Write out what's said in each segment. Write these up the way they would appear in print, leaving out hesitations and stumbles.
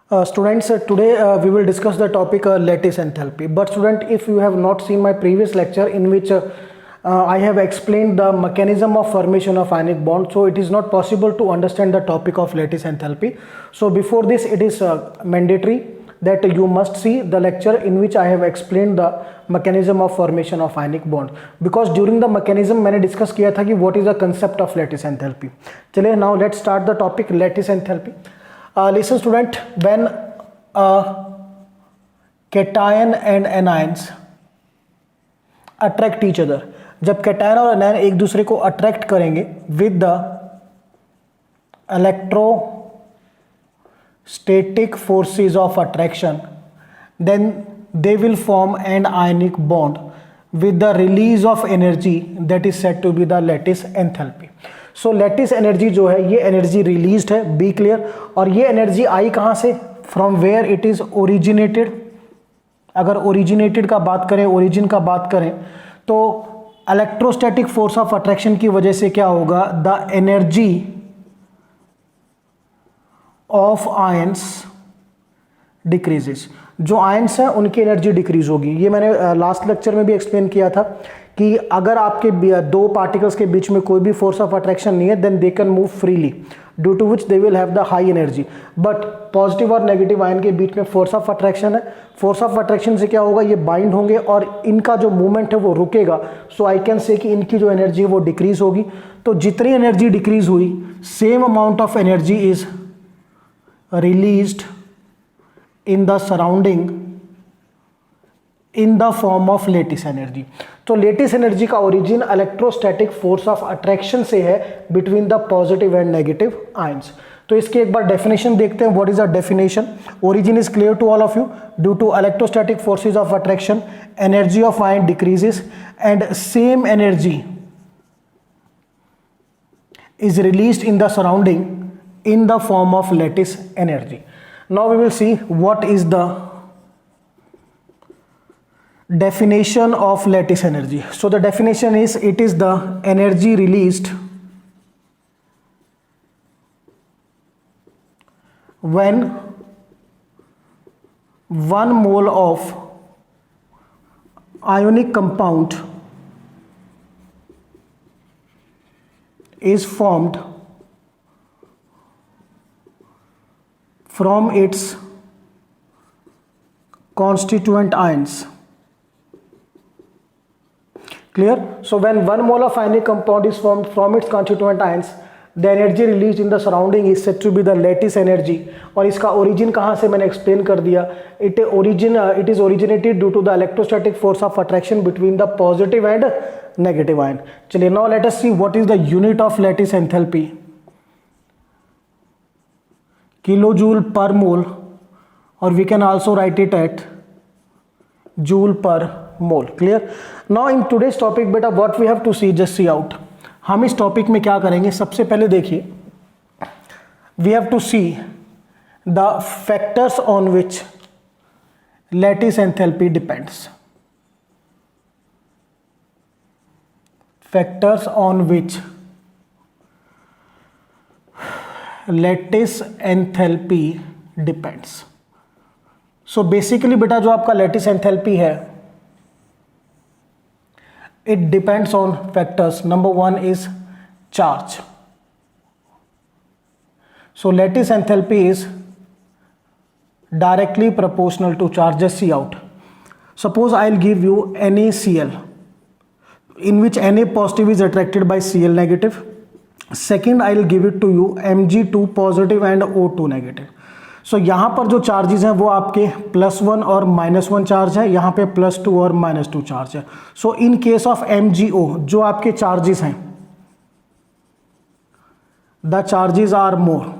Students, today we will discuss the topic lattice enthalpy. But student, if you have not seen my previous lecture in which I have explained the mechanism of formation of ionic bond, so it is not possible to understand the topic of lattice enthalpy. So before this, it is mandatory that you must see the lecture in which I have explained the mechanism of formation of ionic bond, because during the mechanism मैंने discuss किया था कि what is the concept of lattice enthalpy. चलिए, now let's start the topic lattice enthalpy. Listen student, when cation and anions attract each other, जब cation और anion एक दूसरे को अट्रैक्ट करेंगे with the electrostatic forces of attraction, then they will form an ionic bond with the release of energy that is said to be the lattice enthalpy. So lattice energy जो है ये energy released है, be clear. और ये energy आई कहाँ से? From where it is originated. अगर ओरिजिनेटेड का बात करें, ओरिजिन का बात करें, तो इलेक्ट्रोस्टैटिक फोर्स ऑफ अट्रैक्शन की वजह से क्या होगा? The energy of ions decreases. जो आयंस हैं उनकी एनर्जी डिक्रीज होगी. ये मैंने लास्ट लेक्चर में भी एक्सप्लेन किया था कि अगर आपके दो पार्टिकल्स के बीच में कोई भी फोर्स ऑफ अट्रैक्शन नहीं है, then they can move freely, due to which they will have the high energy. But positive और नेगेटिव आयन के बीच में फोर्स ऑफ अट्रैक्शन है. फोर्स ऑफ अट्रैक्शन से क्या होगा? ये बाइंड होंगे और इनका जो मूवमेंट है वो रुकेगा. सो आई कैन से कि इनकी जो एनर्जी है वो डिक्रीज होगी. तो जितनी एनर्जी डिक्रीज हुई, same amount of energy is released in the surrounding in the form of lattice energy. तो लेटिस एनर्जी का origin electrostatic force of attraction से है between the positive and negative ions. तो इसकी एक बार डेफिनेशन देखते हैं. What is the definition? Origin is clear to all of you. Due to electrostatic forces of attraction, energy of ion decreases and same energy is released in the surrounding in the form of lattice energy. Now we will see what is the definition of lattice energy. So the definition is, it is the energy released when 1 mole of ionic compound is formed from its constituent ions. Clear? So when 1 mole of ionic compound is formed from its constituent ions, the energy released in the surrounding is said to be the lattice energy. और इसका origin कहाँ से मैंने explain कर दिया. It is originated due to the electrostatic force of attraction between the positive and negative ion. चलिए, now let us see what is the unit of lattice enthalpy. Kilojoule per mole, और we can also write it at joule per mole. Clear? Now in today's topic बेटा, what we have to see, just see out. हम इस टॉपिक में क्या करेंगे? सबसे पहले देखिए, we have to see the factors on which lattice enthalpy depends. Factors on which lattice enthalpy depends. So basically बेटा, जो आपका lattice enthalpy है, it depends on factors. Number 1 is charge. So lattice enthalpy is directly proportional to charge. Just see out. Suppose I'll give you NaCl, in which Na positive is attracted by Cl negative. Second I will give it to you Mg2 positive and O2 negative. So यहाँ पर जो charges हैं वो आपके +1 और -1 charge है, यहाँ पे +2 और -2 चार्ज है. सो इन केस ऑफ MgO, जो आपके चार्जेस हैं, द चार्जेस आर मोर.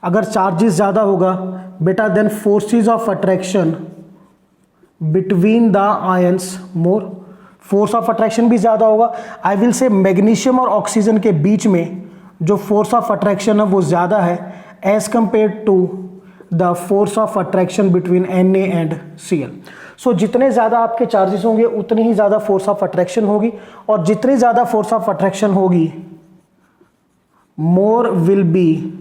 अगर चार्जेस ज़्यादा होगा बेटा, then forces of attraction between the ions more. Force of attraction भी ज़्यादा होगा. आई विल से मैग्नीशियम और ऑक्सीजन के बीच में जो फोर्स ऑफ अट्रैक्शन है वो ज़्यादा है as compare to the force of attraction between Na and Cl. So जितने ज़्यादा आपके चार्जेस होंगे उतनी ही ज़्यादा फोर्स ऑफ अट्रैक्शन होगी, और जितनी ज़्यादा फोर्स ऑफ अट्रैक्शन होगी, more will be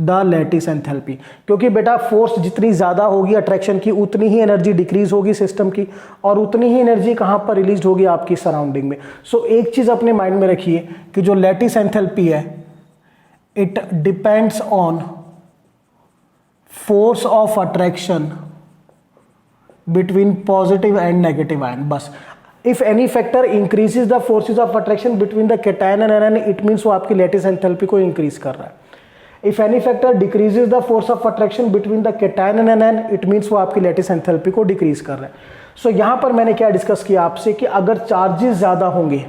the lattice enthalpy, क्योंकि बेटा फोर्स जितनी ज़्यादा होगी अट्रैक्शन की उतनी ही एनर्जी डिक्रीज होगी सिस्टम की, और उतनी ही एनर्जी कहाँ पर रिलीज होगी आपकी सराउंडिंग में। सो एक चीज़ अपने माइंड में रखिए कि जो लैटिस एंथैल्पी है it depends on force of attraction between positive and negative ion. बस if any factor increases the forces of attraction between the cation and anion, it means वो आपकी लैटिस एंथैल्पी को increase कर रहा है। If any factor decreases the force of attraction between the cation and anion, it means वो आपकी lattice enthalpy को decrease कर रहा है। सो यहां पर मैंने क्या डिस्कस किया आपसे कि अगर चार्जेस ज्यादा होंगे,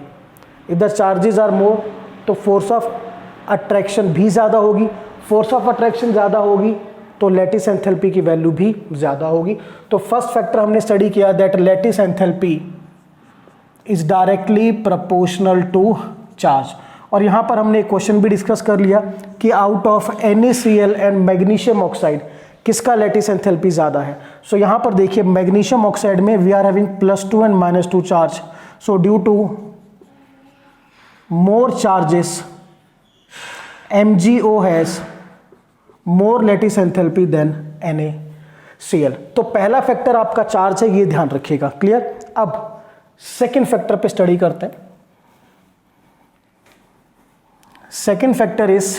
इधर चार्जेस आर मोर, तो फोर्स ऑफ अट्रैक्शन भी ज्यादा होगी, फोर्स ऑफ अट्रैक्शन ज्यादा होगी तो लैटिस एंथैल्पी की वैल्यू भी ज्यादा होगी। तो फर्स्ट फैक्टर हमने स्टडी किया that lattice enthalpy is directly proportional to charge. और यहां पर हमने एक क्वेश्चन भी डिस्कस कर लिया कि out of NaCl and magnesium oxide किसका लैटिस एंथैल्पी ज्यादा है। सो यहां पर देखिए मैग्नीशियम ऑक्साइड में we are having +2 and -2 charge. So due to more charges MgO has more lattice enthalpy than NaCl। तो पहला फैक्टर आपका चार्ज है, ये ध्यान रखिएगा। क्लियर। अब सेकेंड फैक्टर पे स्टडी करते हैं। Second factor is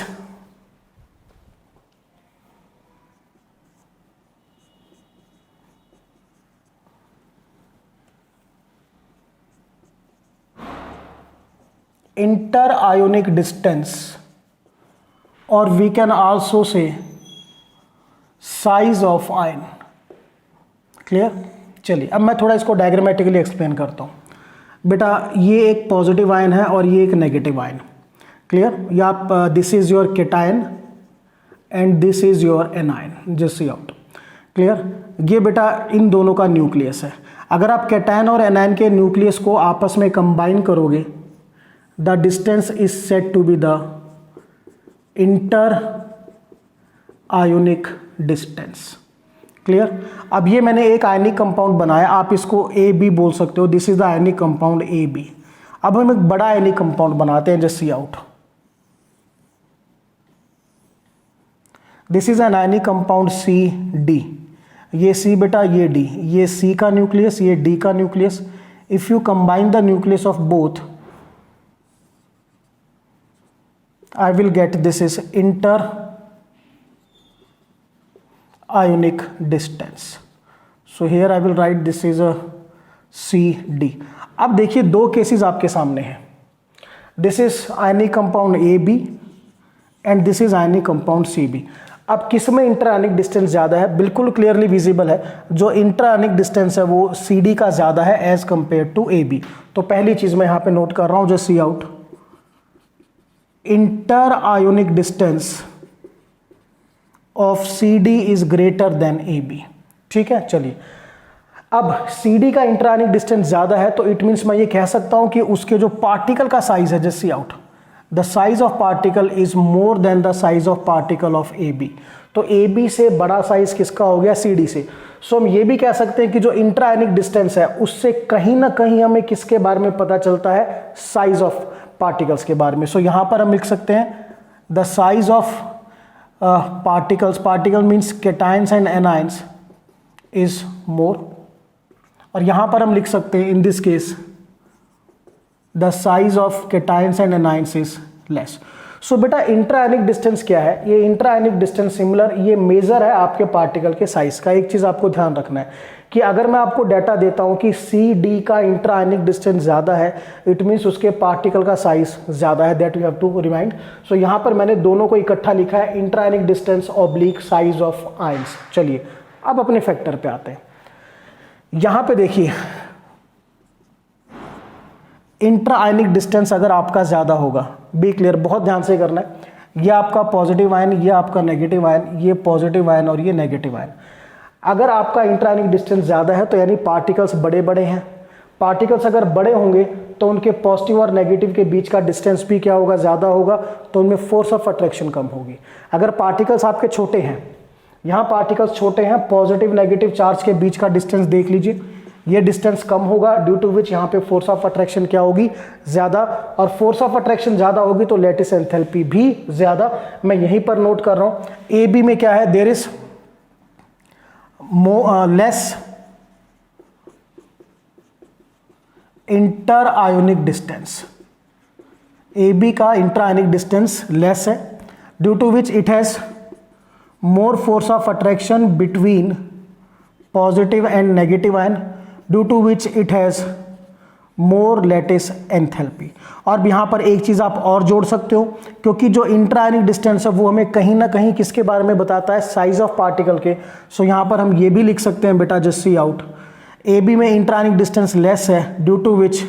inter ionic distance, और we can also say size of ion. Clear. चलिए अब मैं थोड़ा इसको डायग्रामेटिकली एक्सप्लेन करता हूं। बेटा ये एक पॉजिटिव आयन है और ये एक नेगेटिव आयन। क्लियर। या आप this is your cation and this is your anion, just see out. Clear. ये बेटा इन दोनों का न्यूक्लियस है। अगर आप कैटायन और एनायन के न्यूक्लियस को आपस में कंबाइन करोगे, the distance is said to be the interionic distance. Clear. अब ये मैंने एक आयनिक कंपाउंड बनाया, आप इसको AB बोल सकते हो। This is the ionic compound AB। अब हम एक बड़ा आयनिक कंपाउंड बनाते हैं, just see out. This is an ionic compound CD। ये C बेटा, ये D, ये C का न्यूक्लियस, ये D का nucleus. If you combine the nucleus of both, I will get this is inter ionic distance. So here I will write this is a CD. अब देखिए दो केसेस आपके सामने हैं। This is ionic compound AB and this is ionic compound CB। अब किस में inter आयनिक distance ज़्यादा है? बिल्कुल क्लियरली विजिबल है, जो इंटर आयनिक डिस्टेंस है वो CD का ज़्यादा है एज कंपेयर टू AB। तो पहली चीज़ मैं यहाँ पे नोट कर रहा हूँ, just see out, inter ionic distance of CD is greater than AB। ठीक है। चलिए अब CD का इंटर आयोनिक डिस्टेंस ज्यादा है, तो इट मीन्स मैं ये कह सकता हूं कि उसके जो पार्टिकल का साइज है, just see out, the size of particle is more then the size of particle of AB। तो AB से बड़ा साइज किसका हो गया? CD से। सो हम ये भी कह सकते हैं कि जो इंटर आयोनिक डिस्टेंस है उससे कहीं ना कहीं हमें किसके बारे में पता चलता है? साइज ऑफ पार्टिकल्स के बारे में। सो यहां पर हम लिख सकते हैं the size of particles, particle means cations and anions, is more. और यहां पर हम लिख सकते हैं in this case the size of cations and anions is less. So बेटा इंटर आयोनिक डिस्टेंस क्या है? ये इंटर आयोनिक डिस्टेंस सिमिलर, ये मेजर है आपके पार्टिकल के साइज का। एक चीज आपको ध्यान रखना है कि अगर मैं आपको डाटा देता हूं कि CD का इंटर आयोनिक डिस्टेंस ज्यादा है, इट मीन्स उसके पार्टिकल का साइज ज्यादा है, that you have to remind. So यहां पर मैंने दोनों को इकट्ठा लिखा है, interionic distance oblique size of ions. चलिए अब अपने फैक्टर पे आते हैं। यहां पे देखिए इंटर आयोनिक डिस्टेंस अगर आपका ज्यादा होगा, बी क्लियर, बहुत ध्यान से करना है। ये आपका पॉजिटिव आयन, ये आपका नेगेटिव आयन, ये पॉजिटिव आयन और ये नेगेटिव आयन। अगर आपका इंटर आयोनिक डिस्टेंस ज़्यादा है तो यानी पार्टिकल्स बड़े बड़े हैं। पार्टिकल्स अगर बड़े होंगे तो उनके पॉजिटिव और नेगेटिव के बीच का डिस्टेंस भी क्या होगा? ज़्यादा होगा, तो उनमें फोर्स ऑफ अट्रैक्शन कम होगी। अगर पार्टिकल्स आपके छोटे हैं, यहाँ पार्टिकल्स छोटे हैं, पॉजिटिव नेगेटिव चार्ज के बीच का डिस्टेंस देख लीजिए, ये डिस्टेंस कम होगा, ड्यू टू विच यहाँ पे फोर्स ऑफ अट्रैक्शन क्या होगी, ज़्यादा, और फोर्स ऑफ अट्रैक्शन ज़्यादा होगी तो लेटिस एंथैल्पी भी ज़्यादा। मैं यहीं पर नोट कर रहा हूँ, ए बी में क्या है, there is less interionic distance, A B का इंटर आयोनिक डिस्टेंस लेस है, due to which it has more force of attraction between positive and negative ion, due to which it has more lattice enthalpy। और यहाँ पर एक चीज़ आप और जोड़ सकते हो, क्योंकि जो इंट्रायनिक डिस्टेंस है वो हमें कहीं ना कहीं किसके बारे में बताता है, साइज ऑफ पार्टिकल के। सो यहाँ पर हम ये भी लिख सकते हैं बेटा, just see out, A B में इंट्रायनिक डिस्टेंस लेस है, due to which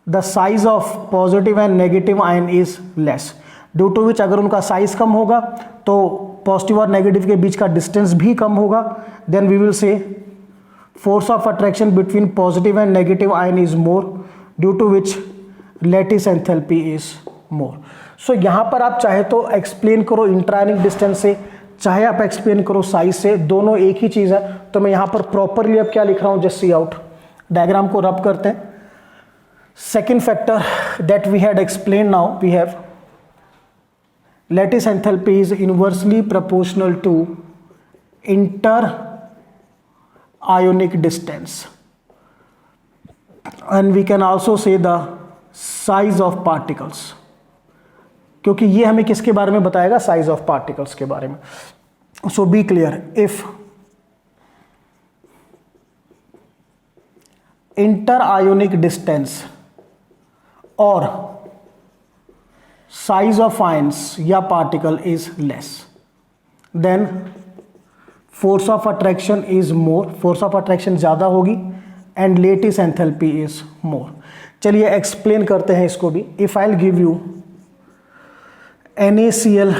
the size of positive and negative ion is less, due to which अगर उनका साइज कम होगा तो पॉजिटिव और नेगेटिव के बीच का डिस्टेंस भी कम होगा। Then we will say force of attraction between positive and negative ion is more, due to which lattice enthalpy is more. So यहाँ पर आप चाहे तो एक्सप्लेन करो इंट्रायनिक डिस्टेंस से, चाहे आप एक्सप्लेन करो साइज से, दोनों एक ही चीज़ है। तो मैं यहाँ पर प्रॉपरली अब क्या लिख रहा हूँ, जस्ट सी आउट, डायग्राम को रब करते हैं। Second factor that we had explain, now we have lattice enthalpy is inversely proportional to inter-ionic distance, and we can also say the size of particles, क्योंकि ये हमें किसके बारे में बताएगा, साइज ऑफ पार्टिकल्स के बारे में। So be clear, if interionic distance और size of ions या particle is less, then force of attraction is more, force of attraction ज़्यादा होगी, and lattice enthalpy is more। चलिए एक्सप्लेन करते हैं इसको भी। If I'll give you NaCl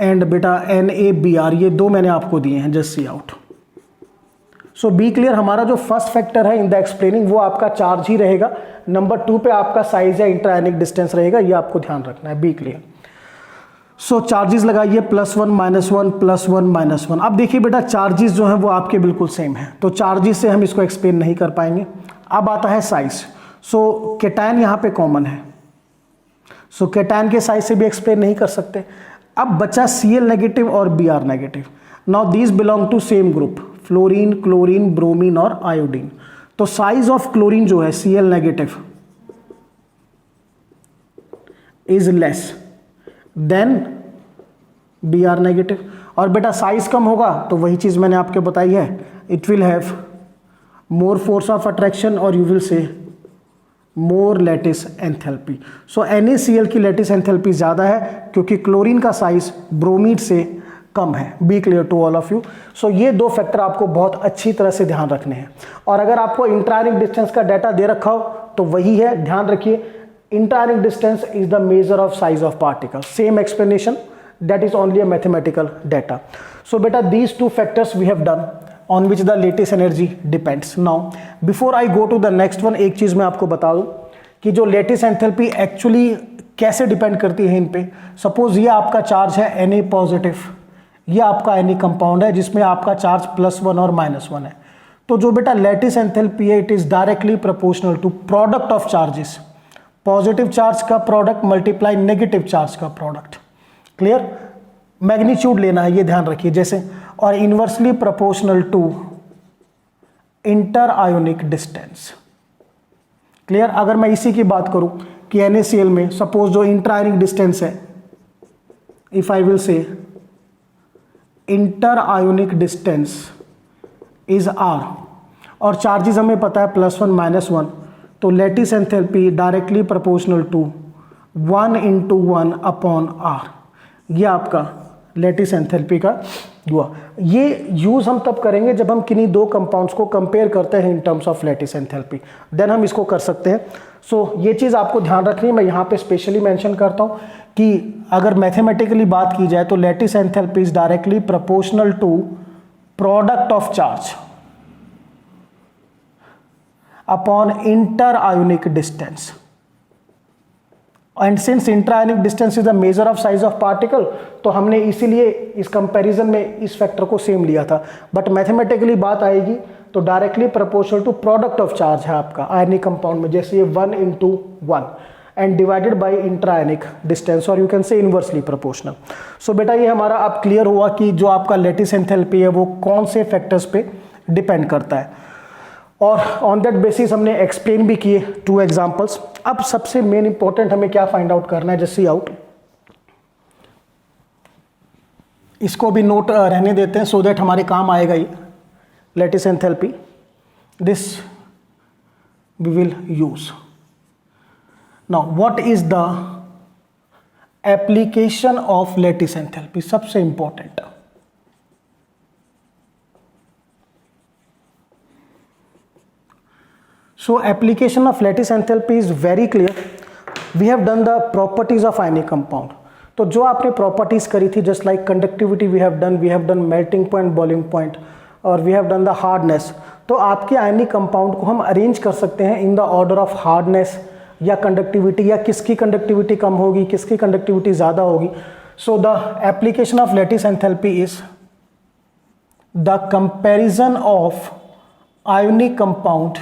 and बेटा NaBr, ये दो मैंने आपको दिए हैं, just see out। So be clear, हमारा जो फर्स्ट फैक्टर है इन द एक्सप्लेनिंग वो आपका चार्ज ही रहेगा, नंबर 2 पे आपका साइज या इंटरआयनिक डिस्टेंस रहेगा, ये आपको ध्यान रखना है। Be clear. सो चार्जेस लगाइए, +1 -1 +1 -1। अब देखिए बेटा, चार्जेस जो हैं वो आपके बिल्कुल सेम हैं, तो चार्जेस से हम इसको एक्सप्लेन नहीं कर पाएंगे। अब आता है साइज। सो केटायन यहाँ पे कॉमन है, सो केटायन के साइज से भी एक्सप्लेन नहीं कर सकते। अब बचा Cl नेगेटिव और Br negative. Now these belong to same group, fluorine, chlorine, bromine और आयोडीन। तो साइज ऑफ क्लोरीन जो है Cl negative is less than Br negative, और बेटा साइज कम होगा तो वही चीज मैंने आपको बताई है, it will have more force of attraction और you will say more lattice enthalpy. So NaCl की लैटिस एंथैल्पी ज़्यादा है क्योंकि क्लोरीन का साइज ब्रोमीड से कम है। Be clear to all of you. So ये दो फैक्टर आपको बहुत अच्छी तरह से ध्यान रखने हैं, और अगर आपको इंट्रायनिक डिस्टेंस का डाटा दे रखा हो तो वही है, ध्यान रखिए, interionic distance is the measure of size of particle. Same explanation, that is only a mathematical data. So beta, these two factors we have done on which the lattice energy depends. Now before I go to the next one, एक चीज़ मैं आपको बता दूं कि जो lattice enthalpy actually कैसे depend करती है इन पे। सपोज ये आपका चार्ज है Na पॉजिटिव, ये आपका Na कंपाउंड है जिसमें आपका चार्ज +1 और -1 है। तो जो बेटा lattice enthalpy है, it is directly proportional to product of charges, positive charge का प्रोडक्ट मल्टीप्लाई नेगेटिव चार्ज का प्रोडक्ट। क्लियर, मैग्नीट्यूड लेना है, ये ध्यान रखिए जैसे, और inversely proportional to interionic distance. Clear, अगर मैं इसी की बात करूं कि NaCl में सपोज जो इंटर आयोनिक डिस्टेंस है, if I will say interionic distance is R, और चार्जेस हमें पता है +1 -1, तो lattice enthalpy directly proportional to 1 × 1 upon R। ये आपका लैटिस एंथैल्पी का हुआ। ये यूज़ हम तब करेंगे जब हम किन्हीं दो कंपाउंड्स को कंपेयर करते हैं in terms of lattice enthalpy, then हम इसको कर सकते हैं। सो ये चीज़ आपको ध्यान रखनी है, मैं यहाँ पे स्पेशली मेंशन करता हूँ कि अगर मैथमेटिकली बात की जाए तो lattice enthalpy is directly proportional to product of charge upon interionic distance. And since interionic distance is the measure of size of particle, तो हमने इसीलिए इस कंपैरिजन में इस फैक्टर को सेम लिया था। बट मैथमेटिकली बात आएगी तो directly proportional to product of charge है आपका आयनिक कंपाउंड में, जैसे ये 1:1 and divided by interionic distance, और you can say inversely proportional. So बेटा ये हमारा अब क्लियर हुआ कि जो आपका लैटिस एंथैल्पी है वो कौन से फैक्टर्स पे डिपेंड करता है, और ऑन दैट बेसिस हमने एक्सप्लेन भी किए 2 एग्जांपल्स। अब सबसे मेन इंपॉर्टेंट हमें क्या फाइंड आउट करना है, जस्ट सी आउट, इसको भी नोट रहने देते हैं सो दैट हमारे काम आएगा ही। Lattice enthalpy, this we will use. Now what is the application of lattice enthalpy, सबसे important. So application of lattice enthalpy is very clear. We have done the properties of ionic compound. तो जो आपने properties करी थी, just like conductivity we have done melting point, boiling point, और we have done the hardness. तो आपके ionic compound को हम अरेंज कर सकते हैं इन द ऑर्डर ऑफ हार्डनेस या कंडक्टिविटी, या किसकी कंडक्टिविटी कम होगी, किसकी कंडक्टिविटी ज़्यादा होगी। So the application of lattice enthalpy is the comparison of ionic compound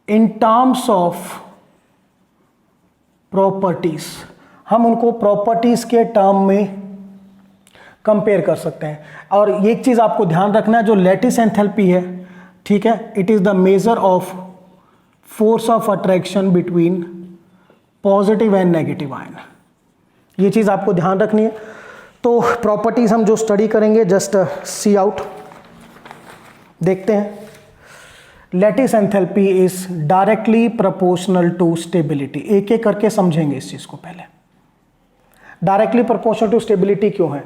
in terms of properties. हम उनको प्रॉपर्टीज के टर्म में कंपेयर कर सकते हैं। और एक चीज आपको ध्यान रखना है, जो लैटिस एंथैल्पी है, ठीक है, it is the measure of force of attraction between positive and negative ion. ये चीज आपको ध्यान रखनी है। तो प्रॉपर्टीज हम जो स्टडी करेंगे, जस्ट सी आउट, देखते हैं। Lattice enthalpy is directly proportional to stability. एक एक करके समझेंगे इस चीज को। पहले डायरेक्टली प्रोपोर्शनल टू स्टेबिलिटी क्यों है?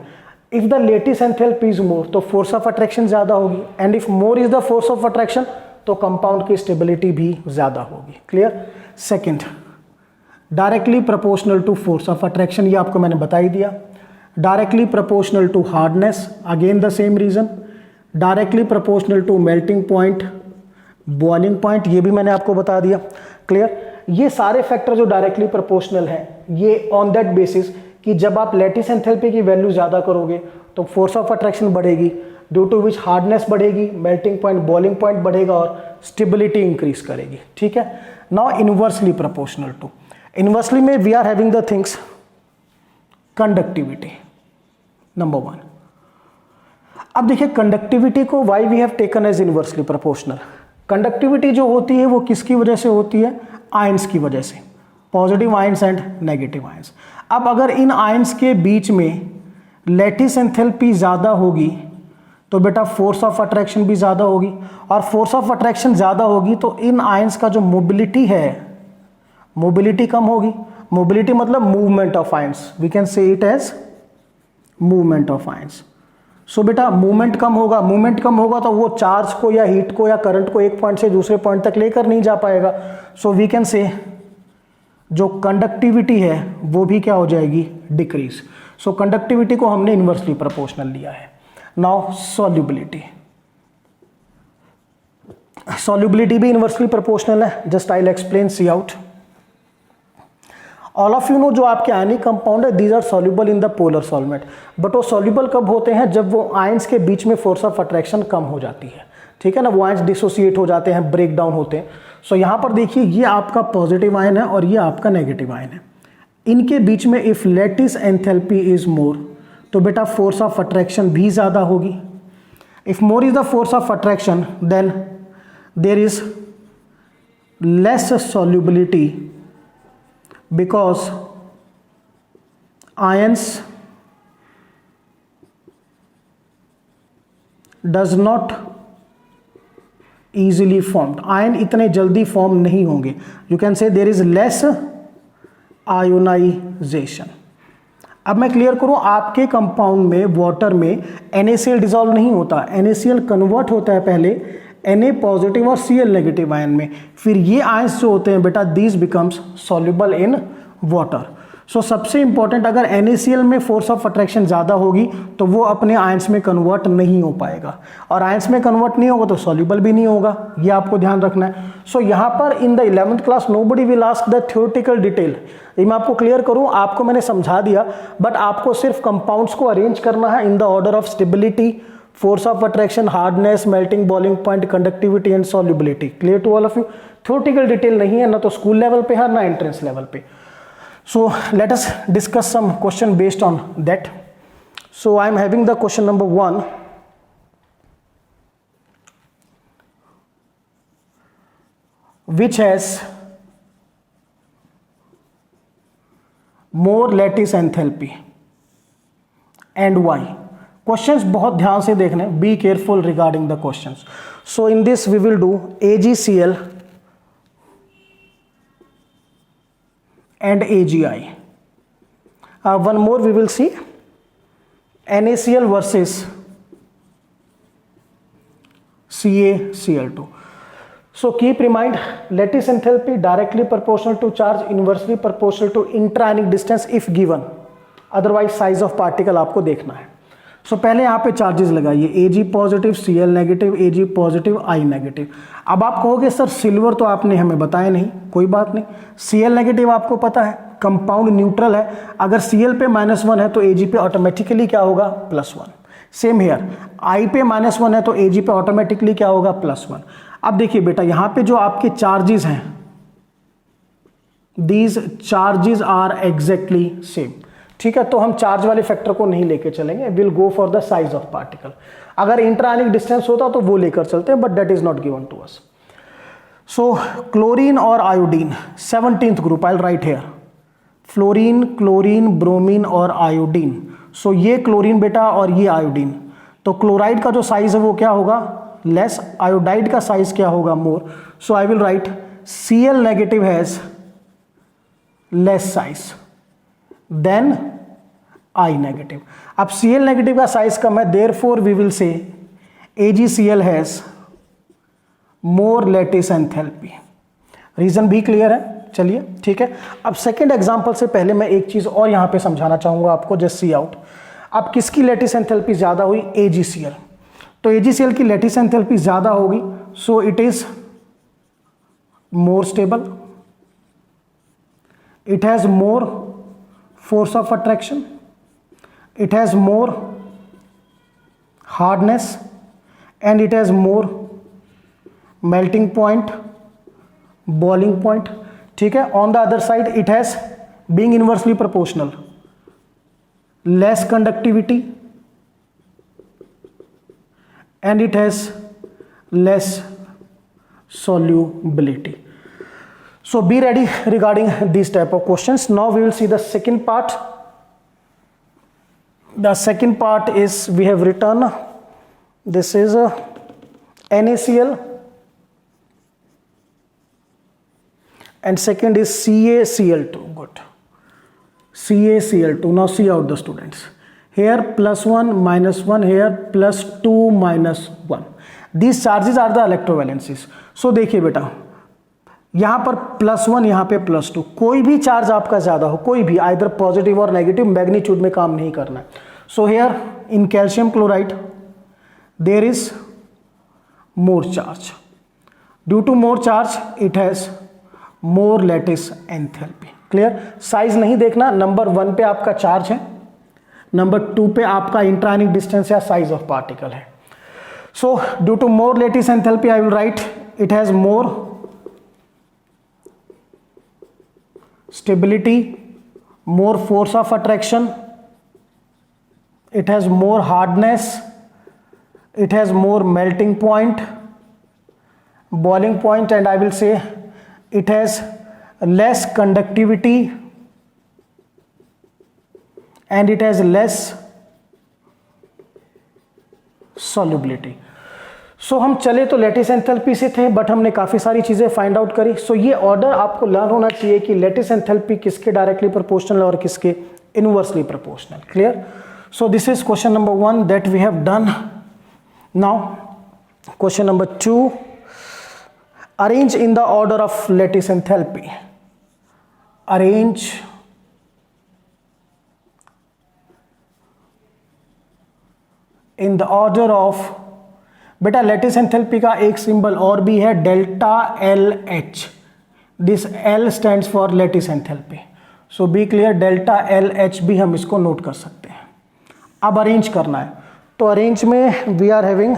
If the lattice enthalpy is more तो फोर्स ऑफ अट्रैक्शन ज्यादा होगी, and if more is the force of attraction तो कंपाउंड की स्टेबिलिटी भी ज्यादा होगी। Clear? Second, directly proportional to force of attraction, ये आपको मैंने बता ही दिया। Directly proportional to hardness, again the same reason. Directly proportional to melting point, boiling point, ये भी मैंने आपको बता दिया। क्लियर? ये सारे फैक्टर जो डायरेक्टली प्रोपोर्शनल हैं, ये ऑन दैट बेसिस कि जब आप लैटिस एंथैल्पी की वैल्यू ज़्यादा करोगे तो फोर्स ऑफ अट्रैक्शन बढ़ेगी, ड्यू टू विच हार्डनेस बढ़ेगी, मेल्टिंग पॉइंट, बॉइलिंग पॉइंट बढ़ेगा और स्टेबिलिटी इंक्रीज करेगी। ठीक है? Now inversely proportional to, inversely में we are having the things conductivity number 1। अब देखिए कंडक्टिविटी को why we have taken as inversely proportional. Conductivity जो होती है वो किसकी वजह से होती है? आयंस की वजह से, positive ions and negative ions. अब अगर इन आयंस के बीच में लैटिस एंथैल्पी ज़्यादा होगी तो बेटा फोर्स ऑफ अट्रैक्शन भी ज़्यादा होगी, और फोर्स ऑफ अट्रैक्शन ज़्यादा होगी तो इन आयंस का जो मोबिलिटी है, मोबिलिटी कम होगी। मोबिलिटी मतलब movement of ions, we can say it as movement of ions. So बेटा मूवमेंट कम होगा, मूवमेंट कम होगा तो वो चार्ज को या हीट को या करंट को एक पॉइंट से दूसरे पॉइंट तक लेकर नहीं जा पाएगा। सो वी कैन से जो कंडक्टिविटी है वो भी क्या हो जाएगी? डिक्रीज। सो कंडक्टिविटी को हमने इनवर्सली प्रोपोर्शनल लिया है। नाउ सॉल्युबिलिटी, सॉल्युबिलिटी भी इनवर्सली प्रोपोर्शनल है। Just I will explain, see out. All of you know जो आपके आयनिक कंपाउंड है, these are soluble in the polar solvent. But वो सॉल्युबल कब होते हैं? जब वो आयंस के बीच में फोर्स ऑफ अट्रैक्शन कम हो जाती है। ठीक है ना? वो आयंस डिसोसिएट हो जाते हैं, ब्रेक डाउन होते हैं। सो यहाँ पर देखिए, ये आपका पॉजिटिव आयन है और ये आपका नेगेटिव आयन है। इनके बीच में if lattice enthalpy is more तो बेटा फोर्स ऑफ अट्रैक्शन भी ज़्यादा होगी। If more is the force of attraction then there is less solubility, because ions does not easily formed, ion इतने जल्दी फॉर्म नहीं होंगे। यू कैन से देर इज लेस आयोनाइजेशन। अब मैं क्लियर करूं, आपके कंपाउंड में, वाटर में NaCl डिजॉल्व नहीं होता, NaCl कन्वर्ट होता है पहले Na पॉजिटिव और Cl नेगेटिव आयन में। फिर ये आयंस जो होते हैं बेटा, these becomes soluble in water. So सबसे इंपॉर्टेंट, अगर NaCl में फोर्स ऑफ अट्रैक्शन ज़्यादा होगी तो वो अपने आयंस में कन्वर्ट नहीं हो पाएगा, और आयंस में कन्वर्ट नहीं होगा तो सॉल्युबल भी नहीं होगा, ये आपको ध्यान रखना है। सो यहाँ पर in the 11th class nobody will ask the theoretical detail, ये मैं आपको क्लियर करूँ, आपको मैंने समझा दिया, बट आपको सिर्फ कंपाउंड्स को अरेंज करना है in the order of stability, force of attraction, hardness, melting boiling point, conductivity and solubility. Clear to all of you? Theoretical detail नहीं है, ना तो स्कूल लेवल पे है ना एंट्रेंस लेवल पे। So let us discuss some question based on that. So I am having the question number 1. Which has more lattice enthalpy and why? Questions बहुत ध्यान से देखने, be careful regarding the questions. So in this we will do AgCl and AgI. One more we will see NaCl versus CaCl2. So keep remind, lattice enthalpy directly proportional to charge, inversely proportional to intraionic distance if given, otherwise size of particle आपको देखना है। सो पहले यहाँ पे charges लगाइए, Ag positive, Cl negative, Ag positive, I negative. अब आप कहोगे सर सिल्वर तो आपने हमें बताया नहीं, कोई बात नहीं, Cl नेगेटिव आपको पता है, कंपाउंड न्यूट्रल है, अगर Cl पे -1 है तो Ag पे ऑटोमेटिकली क्या होगा? +1। सेम हेयर, I पे -1 है तो Ag पे ऑटोमेटिकली क्या होगा? +1। अब देखिए बेटा, यहाँ पे जो आपके चार्जेस हैं, these charges are exactly same, ठीक है, तो हम चार्ज वाले फैक्टर को नहीं लेके चलेंगे, will go for the size of particle. अगर इंट्रायनिक डिस्टेंस होता तो वो लेकर चलते हैं, but that is not given to us. So chlorine और iodine, 17th group, I write here, fluorine, chlorine, bromine और आयोडीन। सो ये क्लोरीन बेटा और ये आयोडीन, तो क्लोराइड का जो साइज है वो क्या होगा? लेस, आयोडाइड का साइज क्या होगा? More. So I will write Cl negative has less size than I negative. अब Cl नेगेटिव का साइज कम है, therefore we will say AgCl has more lattice enthalpy. Reason भी क्लियर है, चलिए ठीक है। अब सेकंड एग्जांपल से पहले मैं एक चीज और यहां पे समझाना चाहूंगा आपको, जस्ट सी आउट। अब किसकी लैटिस एंथैल्पी ज्यादा हुई? AgCl। तो AgCl की लैटिस एंथैल्पी ज्यादा होगी, so it is more stable, it has more force of attraction, it has more hardness and it has more melting point, boiling point, ठीक है। on the other side it has, being inversely proportional, less conductivity and it has less solubility. So be ready regarding these type of questions. Now we will see the second part. The second part is, we have written, this is NaCl and second is CaCl2. Good. CaCl2. Now see out the students. Here +1 -1, here +2 -1. These charges are the electrovalencies. So देखिए बेटा, यहां पर +1, यहां पे +2, कोई भी charge आपका ज्यादा हो, कोई भी, आइदर पॉजिटिव और नेगेटिव, मैग्नीट्यूड में काम नहीं करना है। So here in calcium chloride there is more charge, due to more charge it has more lattice enthalpy. Clear? Size नहीं देखना, नंबर 1 पे आपका चार्ज है, नंबर 2 पे आपका इंट्रायनिक डिस्टेंस या साइज ऑफ पार्टिकल है। So due to more lattice enthalpy I will write it has more stability, more force of attraction, it has more hardness, it has more melting point, boiling point, and I will say it has less conductivity and it has less solubility. सो हम चले तो lattice enthalpy से थे, but हमने काफ़ी सारी चीज़ें find out करी। सो ये ऑर्डर आपको लर्न होना चाहिए कि लैटिस एंथैल्पी किसके डायरेक्टली प्रोपोर्शनल और किसके inversely proportional. Clear? So this is question number 1 that we have done. Now question number 2, arrange in the order of lattice enthalpy. Arrange in the order of, बेटा lattice enthalpy का एक symbol और भी है, delta L H. This L stands for lattice enthalpy. So be clear, delta L H भी हम इसको note कर सकते हैं। अब अरेंज करना है, तो अरेंज में we are having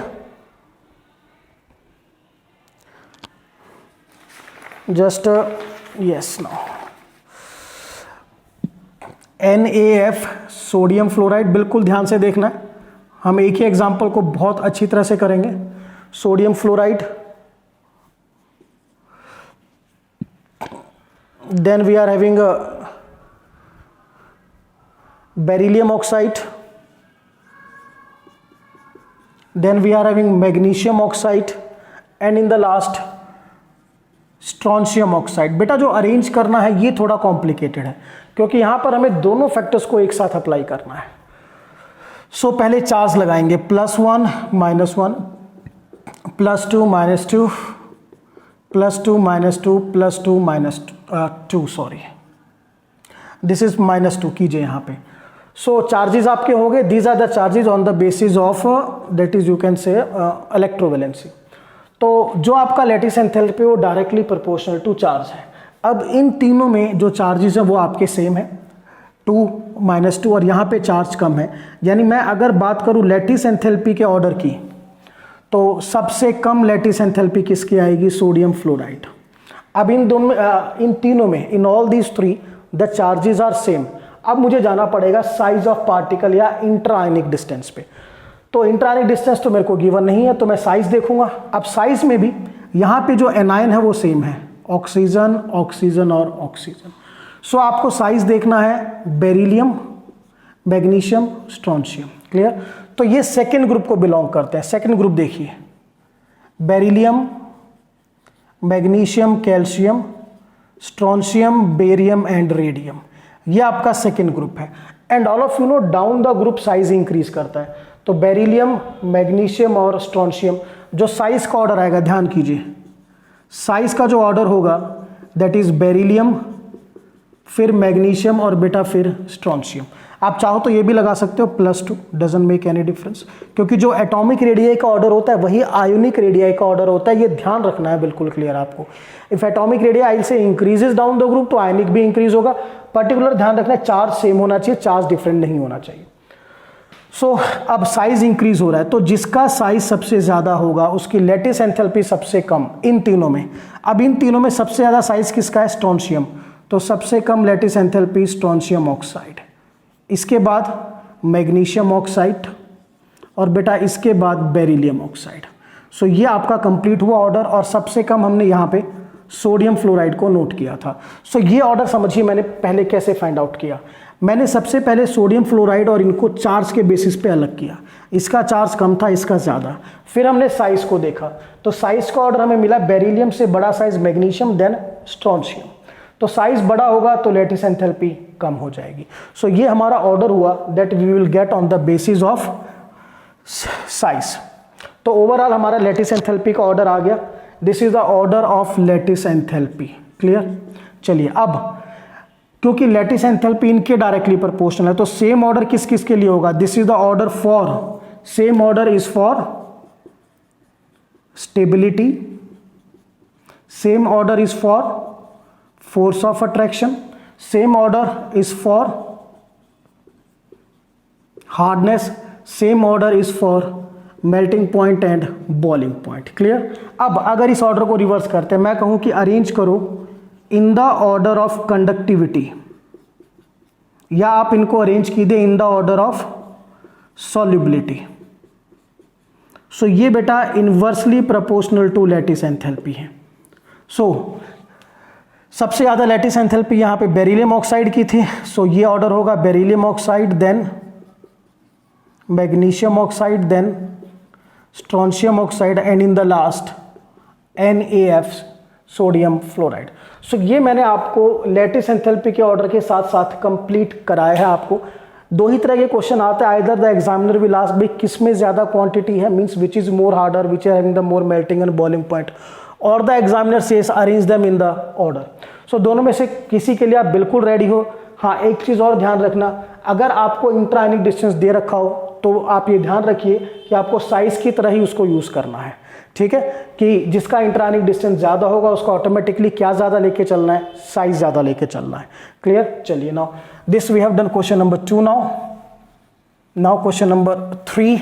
just yes now NaF sodium fluoride, बिल्कुल ध्यान से देखना है, हम एक ही एग्जांपल को बहुत अच्छी तरह से करेंगे। Sodium fluoride, then we are having beryllium oxide, then we are having magnesium oxide and in the last strontium oxide। बेटा जो अरेंज करना है ये थोड़ा कॉम्प्लिकेटेड है, क्योंकि यहां पर हमें दोनों फैक्टर्स को एक साथ अप्लाई करना है। सो पहले चार्ज लगाएंगे, +1 -1 +2 -2 +2 -2 +2 -2 सॉरी, दिस इज -2 कीजिए यहां पे। सो चार्जेस आपके हो गए, these are the charges on the basis of that is you can say electrovalency. तो जो आपका लैटिस एंथैल्पी वो डायरेक्टली प्रोपोर्शनल टू चार्ज है। अब इन तीनों में जो चार्जेस हैं वो आपके सेम है, 2 -2, और यहाँ पे चार्ज कम है। यानी मैं अगर बात करूँ लैटिस एंथैल्पी के ऑर्डर की, तो सबसे कम लैटिस एंथैल्पी किसकी आएगी? Sodium fluoride. अब इन दोनों इन तीनों में, in all these three the charges are same. अब मुझे जाना पड़ेगा साइज ऑफ पार्टिकल या इंट्राआयनिक डिस्टेंस पे। तो इंट्राआयनिक डिस्टेंस तो मेरे को गिवन नहीं है, तो मैं साइज देखूंगा। अब साइज में भी यहाँ पे जो एनायन है वो सेम है, ऑक्सीजन ऑक्सीजन और ऑक्सीजन। सो आपको साइज देखना है बेरिलियम, मैग्नीशियम, स्ट्रोंशियम। क्लियर? तो ये सेकेंड ग्रुप को बिलोंग करते हैं। सेकेंड ग्रुप देखिए, beryllium, magnesium, calcium, strontium, barium and radium, ये आपका सेकेंड ग्रुप है। And all of you no down the group size increase करता है। तो बेरिलियम, मैग्नीशियम और स्ट्रोंशियम जो साइज का ऑर्डर आएगा, ध्यान कीजिए, साइज का जो ऑर्डर होगा दैट इज बेरिलियम, फिर मैग्नीशियम और बेटा फिर स्ट्रोंशियम। आप चाहो तो ये भी लगा सकते हो +2, डजंट मेक एनी डिफरेंस, क्योंकि जो एटॉमिक रेडियाई का ऑर्डर होता है वही आयोनिक रेडियाई का ऑर्डर होता है। ये ध्यान रखना है, बिल्कुल क्लियर आपको। इफ एटॉमिक रेडियाई से इंक्रीजेस डाउन द ग्रुप तो आयोनिक भी इंक्रीज होगा। पर्टिकुलर ध्यान रखना है, चार्ज सेम होना चाहिए, चार्ज डिफरेंट नहीं होना चाहिए। सो अब साइज इंक्रीज हो रहा है, तो जिसका साइज सबसे ज्यादा होगा उसकी लैटिस एंथैल्पी सबसे कम इन तीनों में। अब इन तीनों में सबसे ज्यादा साइज किसका है? स्ट्रोंशियम। तो सबसे कम लैटिस एंथैल्पी स्ट्रोंशियम ऑक्साइड, इसके बाद मैग्नीशियम ऑक्साइड और बेटा इसके बाद बेरिलियम ऑक्साइड। सो ये आपका कंप्लीट हुआ ऑर्डर, और सबसे कम हमने यहाँ पे सोडियम फ्लोराइड को नोट किया था। सो ये ऑर्डर समझिए मैंने पहले कैसे फाइंड आउट किया। मैंने सबसे पहले सोडियम फ्लोराइड और इनको चार्ज के बेसिस पे अलग किया। इसका चार्ज कम था, इसका ज़्यादा। फिर हमने साइज को देखा, तो साइज का ऑर्डर हमें मिला बेरिलियम से बड़ा साइज मैग्नीशियम, देन स्ट्रोंशियम। तो साइज बड़ा होगा तो लैटिस एंथैल्पी कम हो जाएगी। सो ये हमारा ऑर्डर हुआ that we will get on the basis of size. तो ओवरऑल हमारा लैटिस एंथैल्पी का ऑर्डर आ गया। This is the order of lattice enthalpy. Clear? चलिए, अब क्योंकि लैटिस एंथैल्पी इनके डायरेक्टली प्रोपोर्शनल है, तो सेम ऑर्डर किस किस के लिए होगा? This is the order for, same order is for stability, same order is for force of attraction, same order is for hardness, same order is for melting point and boiling point। clear? अब अगर इस order को reverse करते हैं, मैं कहूं कि arrange करो in the order of conductivity, या आप इनको अरेंज कीजिए in the order of solubility. So ये बेटा inversely proportional to lattice enthalpy है। सो सबसे ज़्यादा लैटिस एंथैल्पी यहाँ पे बेरिलियम ऑक्साइड की थी। सो ये ऑर्डर होगा beryllium oxide, then magnesium oxide, then strontium oxide and in the last NaF sodium fluoride. So ये मैंने आपको लैटिस एंथैल्पी के ऑर्डर के साथ साथ कंप्लीट कराया है। आपको दो ही तरह के क्वेश्चन आते हैं, either the examiner will ask भाई किस में ज़्यादा क्वांटिटी है, means which is more harder, which are having the more melting and boiling point, और the examiner says arrange them in the order. So दोनों में से किसी के लिए आप बिल्कुल रेडी हो। हाँ, एक चीज़ और ध्यान रखना, अगर आपको इंट्राआयनिक डिस्टेंस दे रखा हो तो आप ये ध्यान रखिए कि आपको साइज की तरह ही उसको यूज़ करना है, ठीक है, कि जिसका इंटरआयनिक डिस्टेंस ज़्यादा होगा उसको ऑटोमेटिकली क्या ज़्यादा लेके चलना है, साइज ज़्यादा लेके चलना है। क्लियर? चलिए, now this we have done question number 2। Now question number 3।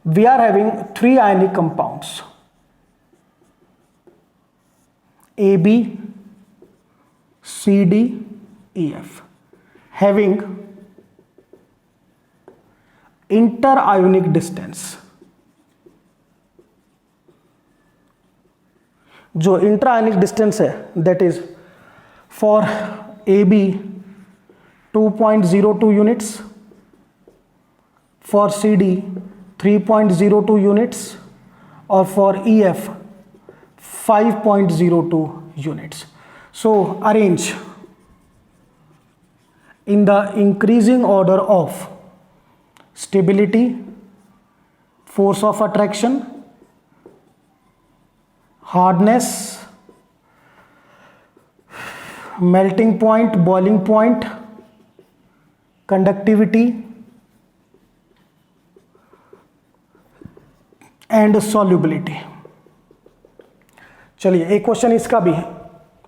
We are having 3 ionic compounds AB, CD, EF having interionic distance। जो इंटरआयनिक डिस्टेंस है that is for AB 2.02 units, for CD 3.02 units और for EF 5.02 units। So arrange in the increasing order of stability, force of attraction, hardness, melting point, boiling point, conductivity and solubility. चलिए, एक question इसका भी है,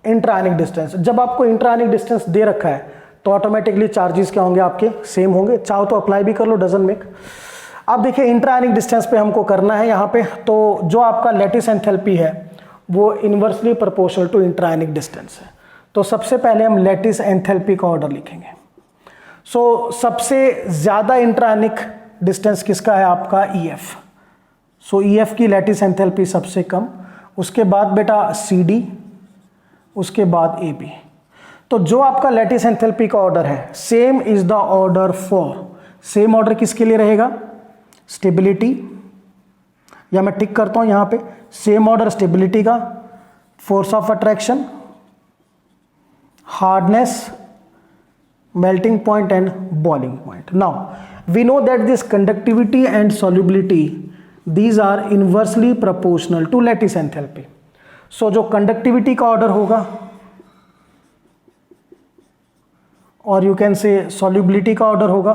इंटरआयनिक distance. जब आपको इंटरआयनिक distance दे रखा है तो ऑटोमेटिकली चार्जेस क्या होंगे आपके, सेम होंगे। चाहो तो अप्लाई भी कर लो, डजंट मेक। अब देखिए इंटरआयनिक डिस्टेंस पे हमको करना है यहाँ पे, तो जो आपका लैटिस एंथैल्पी है वो inversely proportional to interionic distance है। तो सबसे पहले हम लैटिस एंथैल्पी का ऑर्डर लिखेंगे। सो सबसे ज़्यादा इंटरआयनिक डिस्टेंस किसका है आपका, EF। सो EF की लैटिस एंथैल्पी सबसे कम, उसके बाद बेटा CD, उसके बाद AB। तो जो आपका लैटिस एंथैल्पी का ऑर्डर है same is the order for, same order किसके लिए रहेगा, स्टेबिलिटी, या मैं टिक करता हूं यहां पे, सेम ऑर्डर स्टेबिलिटी का, force of attraction, hardness, melting point and boiling point. Now we know that this conductivity and solubility these are inversely proportional to lattice enthalpy। so जो कंडक्टिविटी का ऑर्डर होगा और यू कैन से सॉल्युबिलिटी का order होगा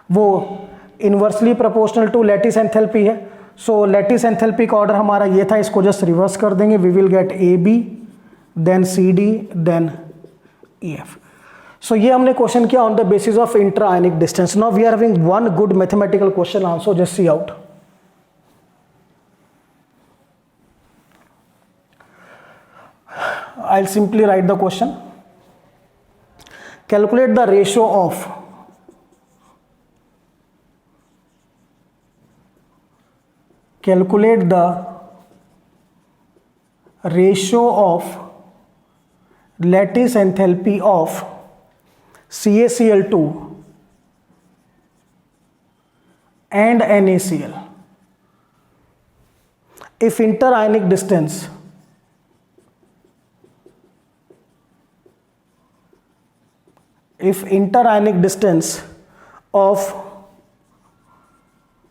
वो inversely proportional to lattice enthalpy है। So lattice enthalpy का order हमारा ये था, इसको जस्ट रिवर्स कर देंगे, we will get AB then CD then EF। So ये हमने क्वेश्चन किया on the basis of interionic distance. Now we are having one good mathematical question answer, just see out. I'll simply write the question. Calculate the ratio of lattice enthalpy of CaCl2 and NaCl if interionic distance of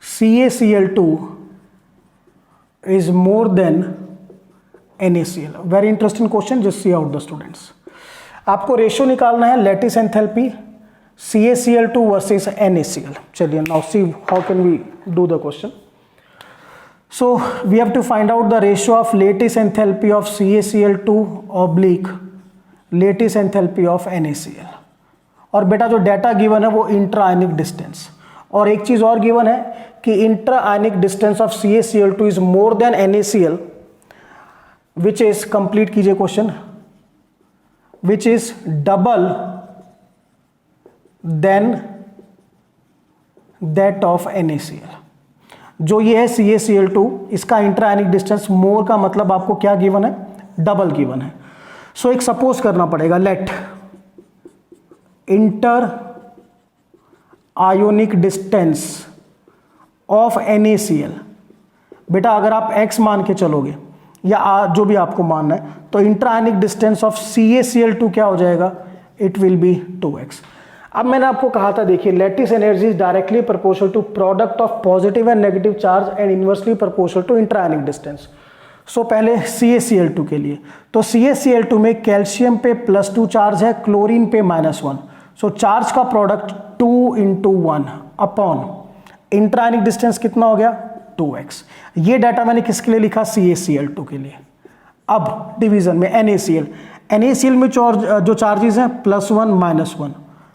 CaCl2 is more than NaCl। very interesting question, just see out the students। आपको ratio निकालना है lattice enthalpy CaCl2 versus NaCl। चलिए, now see how can we do the question. So we have to find out the ratio of lattice enthalpy of CaCl2 oblique lattice enthalpy of NaCl। और बेटा जो data given है वो इंटरआयनिक distance, और एक चीज और गिवन है कि interionic distance of CaCl2 is more than NaCl, which is, complete कीजिए question, which is double than that of NaCl। जो ये है CaCl2, इसका इंटरआयनिक डिस्टेंस मोर का मतलब आपको क्या गिवन है, डबल गिवन है। सो एक सपोज करना पड़ेगा, let interionic distance of NaCl। बेटा अगर आप x मान के चलोगे या जो भी आपको मानना है, तो इंटरआयनिक डिस्टेंस ऑफ CaCl2 क्या हो जाएगा, इट विल बी 2x। अब मैंने आपको कहा था, देखिए lattice energy is directly proportional to product of positive and negative charge and inversely proportional to interionic distance. So पहले CaCl2 के लिए, तो CaCl2 में कैल्शियम पे +2 चार्ज है, क्लोरीन पे -1, सो चार्ज का प्रोडक्ट 2 × 1 अपॉन इंट्रायनिक डिस्टेंस कितना हो गया 2x। ये डाटा मैंने किसके लिए लिखा CaCl2 के लिए। अब डिवीजन में NaCl में जो चार्जेस हैं +1 -1,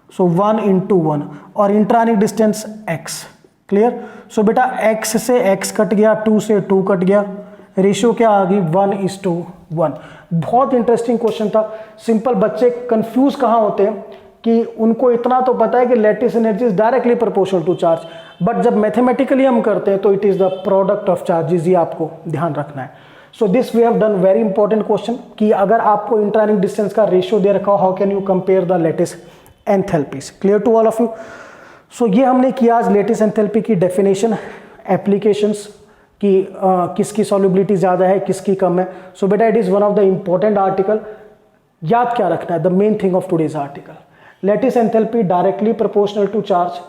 सो 1 × 1 और इंट्रायनिक डिस्टेंस x। क्लियर। सो बेटा x से x कट गया, 2 से 2 कट गया, रेशियो क्या आ गई 1:1। बहुत इंटरेस्टिंग क्वेश्चन था। सिंपल बच्चे कंफ्यूज कहाँ होते हैं कि उनको इतना तो पता है कि lattice energy is directly proportional to charge, but जब मैथमेटिकली हम करते हैं तो it is the product of charges, ये आपको ध्यान रखना है। So this we have done very important question कि अगर आपको इंट्रायनिक डिस्टेंस का रेशियो दे रखा हो, how can you compare the lattice enthalpies. Clear to all of you. So ये हमने किया आज लैटिस एंथैल्पी की डेफिनेशन, एप्लीकेशंस कि किसकी सॉल्युबिलिटी ज़्यादा है, किसकी कम है। सो बेटा it is one of the important article. याद क्या रखना है, the main thing of today's article, lattice enthalpy directly proportional to charge,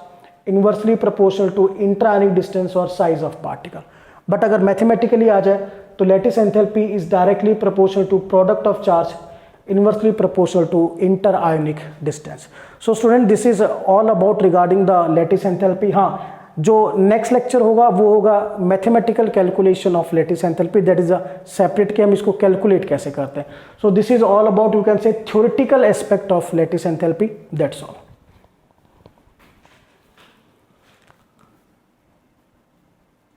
inversely proportional to interionic distance और साइज ऑफ पार्टिकल। बट अगर मैथमेटिकली आ जाए तो lattice enthalpy is directly proportional to product of charge, inversely proportional to interionic distance. So student this is all about regarding the lattice enthalpy. हाँ, जो next lecture होगा वो होगा mathematical calculation of lattice enthalpy, that is a separate कि हम इसको calculate कैसे करते हैं। सो this is all about you can से theoretical aspect of lattice enthalpy, that's all.